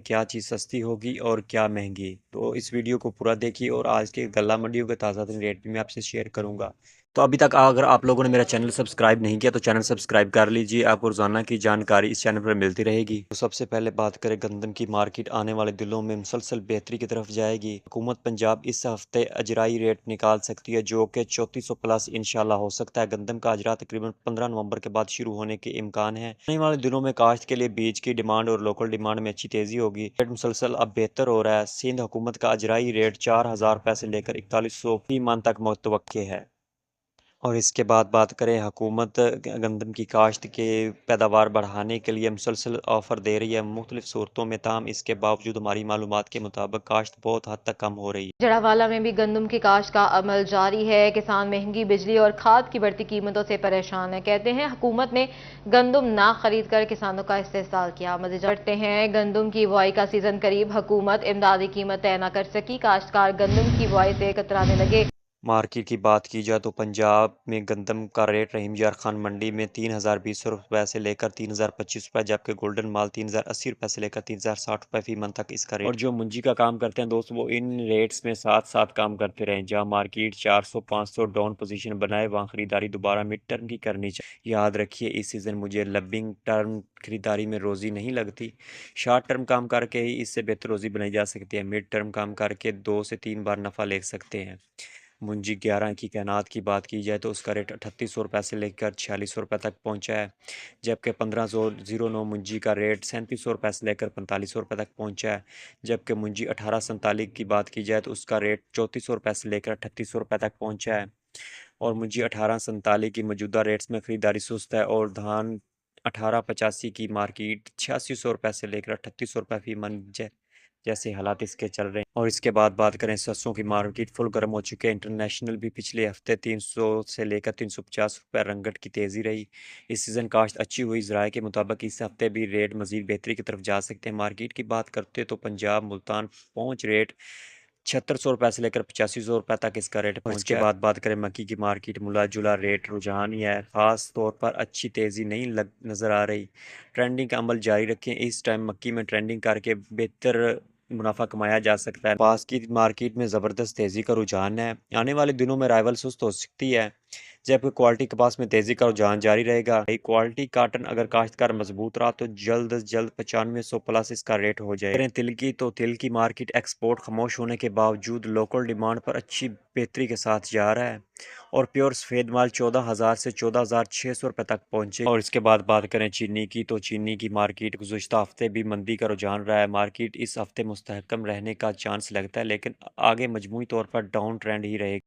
क्या चीज़ सस्ती होगी और क्या महंगी। तो इस वीडियो को पूरा देखिए और आज के गल्ला मंडियों के ताज़ा तरीन रेट भी मैं आपसे शेयर करूंगा। तो अभी तक अगर आप लोगों ने मेरा चैनल सब्सक्राइब नहीं किया तो चैनल सब्सक्राइब कर लीजिए। आपको रोजाना की जानकारी इस चैनल पर मिलती रहेगी। तो सबसे पहले बात करें, गंदम की मार्केट आने वाले दिनों में मुसलसल बेहतरी की तरफ जाएगी। हुकूमत पंजाब इस हफ्ते अजराई रेट निकाल सकती है जो कि 3400 प्लस इंशाल्लाह हो सकता है। गंदम का अजरा तकरीबन 15 नवंबर के बाद शुरू होने के इम्कान है। आने वाले दिनों में काश्त के लिए बीज की डिमांड और लोकल डिमांड में अच्छी तेजी होगी। रेट मुसलसल अब बेहतर हो रहा है। सिंध हुकूमत का अजराई रेट 4000 रुपए से लेकर 4100 फी मन तक मुतवक्के है। और इसके बाद बात करें, हुकूमत गंदम की काश्त के पैदावार बढ़ाने के लिए मुसलसल ऑफ़र दे रही है मुख्तलिफ सूरतों में। ताहम इसके बावजूद हमारी मालूमात के मुताबिक काश्त बहुत हद तक कम हो रही है। जड़ावाला में भी गंदम की काश्त का अमल जारी है। किसान महंगी बिजली और खाद की बढ़ती कीमतों से परेशान है। कहते हैं हुकूमत ने गंदम ना खरीद कर किसानों का इस्तेहसाल किया। मजीद बढ़ते हैं, गंदम की बुआई का सीजन करीब, हुकूमत इमदादी कीमत तय न कर सकी, काश्तकार गंदम की बुआई से कतराने लगे। मार्केट की बात की जाए तो पंजाब में गंदम का रेट रहीम यार खान मंडी में 3020 रुपए से लेकर 3025 रुपए, जबकि गोल्डन माल 3080 रुपए से लेकर 3060 रुपए फी मन तक इसका रेट। और जो मुंजी का काम करते हैं दोस्त, वो इन रेट्स में साथ साथ काम करते रहे। जहां मार्केट 400-500 डाउन पोजीशन बनाए, वहां खरीदारी दोबारा मिड टर्म की करनी चाहिए। याद रखिए, इस सीज़न मुझे लबिंग टर्म खरीदारी में रोज़ी नहीं लगती। शॉर्ट टर्म काम करके ही इससे बेहतर रोज़ी बनाई जा सकती है। मिड टर्म काम करके 2 से 3 बार नफ़ा ले सकते हैं। मुंजी 11 की कैनात की बात की जाए तो उसका रेट 3800 रुपये से लेकर 4600 रुपये तक पहुंचा है, जबकि 1509 मुंजी का रेट 3700 रुपये से लेकर 4500 रुपये तक पहुंचा है। जबकि मुंजी 1847 की बात की जाए तो उसका रेट 3400 रुपये से लेकर 3800 रुपये तक पहुंचा है। और मुंजी 1847 की मौजूदा रेट्स में ख़रीदारी सुस्त है। और धान 1885 की मार्केट 8600 रुपये से लेकर 3800 रुपये फी मन जैसे हालात इसके चल रहे हैं। और इसके बाद बात करें, सरसों की मार्केट फुल गर्म हो चुकी है। इंटरनेशनल भी पिछले हफ्ते 300 से लेकर 350 रुपये रंगट की तेज़ी रही। इस सीज़न काश्त अच्छी हुई। ज़राए के मुताबिक इस हफ्ते भी रेट मज़ीद बेहतरी की तरफ जा सकते हैं। मार्केट की बात करते तो पंजाब मुल्तान पहुँच रेट 7600 रुपये से लेकर 8500 रुपये तक इसका रेट पहुंचा। इसके बाद बात करें मक्की की मार्केट, मुला जुला रेट रुझान ही है। ख़ास तौर पर अच्छी तेज़ी नहीं नज़र आ रही। ट्रेंडिंग का अमल जारी रखें। इस टाइम मक्की में ट्रेंडिंग करके बेहतर मुनाफा कमाया जा सकता है। पास की मार्केट में ज़बरदस्त तेज़ी का रुझान है। आने वाले दिनों में राइवल सुस्त हो सकती है, जबकि क्वालिटी कपास में तेज़ी का रुझान जारी रहेगा। क्वालिटी काटन अगर काश्तकार मजबूत रहा तो जल्द अज जल्द 9500 प्लस इसका रेट हो जाएगा। करें तिल की, तो तिल की मार्केट एक्सपोर्ट खामोश होने के बावजूद लोकल डिमांड पर अच्छी बेहतरी के साथ जा रहा है। और प्योर सफ़ेद माल 14,000 से 14,600 रुपये तक पहुंचे। और इसके बाद बात करें चीनी की, तो चीनी की मार्केट गुज़श्ता हफ्ते भी मंदी का रुझान रहा है। मार्केट इस हफ्ते मुस्तहकम रहने का चांस लगता है, लेकिन आगे मजमूई तौर पर डाउन ट्रेंड ही रहेगा।